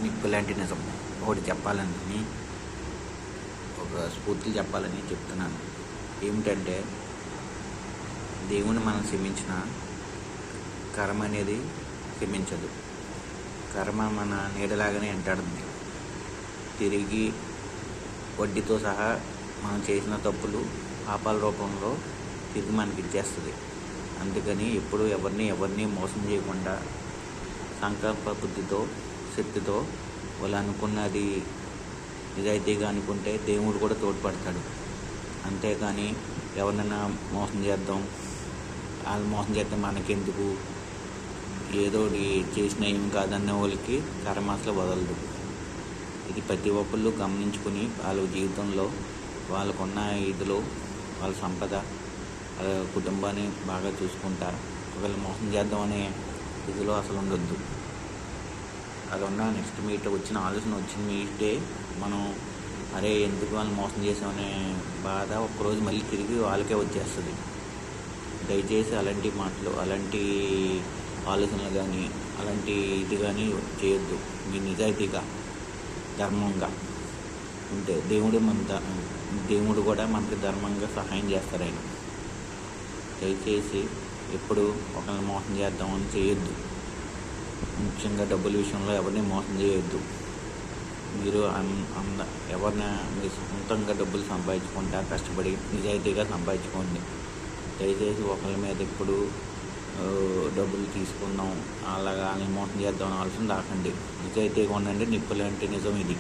నిప్పులాంటి నిజం ఒకటి చెప్పాలని, ఒక స్ఫూర్తిలు చెప్పాలని చెప్తున్నాను. ఏమిటంటే, దేవుని మనం క్షమించిన కర్మ అనేది క్షమించదు. కర్మ మన నీడలాగానే వెంటాడుతుంది. తిరిగి వడ్డీతో సహా మనం చేసిన తప్పులు పాపాల రూపంలో తిరిగి మనకి ఇచ్చేస్తుంది. అందుకని ఎప్పుడు ఎవరిని మోసం చేయకుండా సంకల్ప బుద్ధితో, శక్తితో వాళ్ళు అనుకున్నది నిజాయితీగా అనుకుంటే దేవుడు కూడా తోడ్పడతాడు. అంతేకాని ఎవరినైనా మోసం చేద్దాం, వాళ్ళు మోసం చేస్తే మనకెందుకు, ఏదో చేసిన ఏం కాదన్న వాళ్ళకి కర్మ అసలు వదలదు. ఇది ప్రతి ఒక్కళ్ళు గమనించుకుని వాళ్ళ జీవితంలో వాళ్ళకున్న ఇదిలో వాళ్ళ సంపద, వాళ్ళ కుటుంబాన్ని బాగా చూసుకుంటా ఒకవేళ మోసం చేద్దామనే ఇదిలో అసలు ఉండొద్దు. అది ఉన్న నెక్స్ట్ మీట్ వచ్చిన ఆలోచన వచ్చిన మీటే మనం అరే ఎందుకు వాళ్ళు మోసం చేసామనే బాధ ఒక్కరోజు మళ్ళీ తిరిగి వాళ్ళకే వచ్చేస్తుంది. దయచేసి అలాంటి మాటలు, అలాంటి ఆలోచనలు కానీ, అలాంటి ఇది కానీ చేయొద్దు. మీ నిజాయితీగా, ధర్మంగా ఉంటే దేవుడు కూడా మనకి ధర్మంగా సహాయం చేస్తారు. ఆయన దయచేసి ఎప్పుడు ఒకరిని మోసం చేద్దామని చేయొద్దు. ముఖ్యంగా డబ్బుల విషయంలో ఎవరిని మోసం చేయొద్దు. మీరు ఎవరిని మీరు సొంతంగా డబ్బులు సంపాదించుకుంటా కష్టపడి నిజాయితీగా సంపాదించుకోండి. దయచేసి ఒకరి మీద ఎప్పుడు డబ్బులు తీసుకుందాం, అలాగా వాళ్ళని మోసం చేద్దామని ఆలోచన రాకండి. నిజాయితీగా ఉండండి. నిప్పులాంటి నిజం ఇది.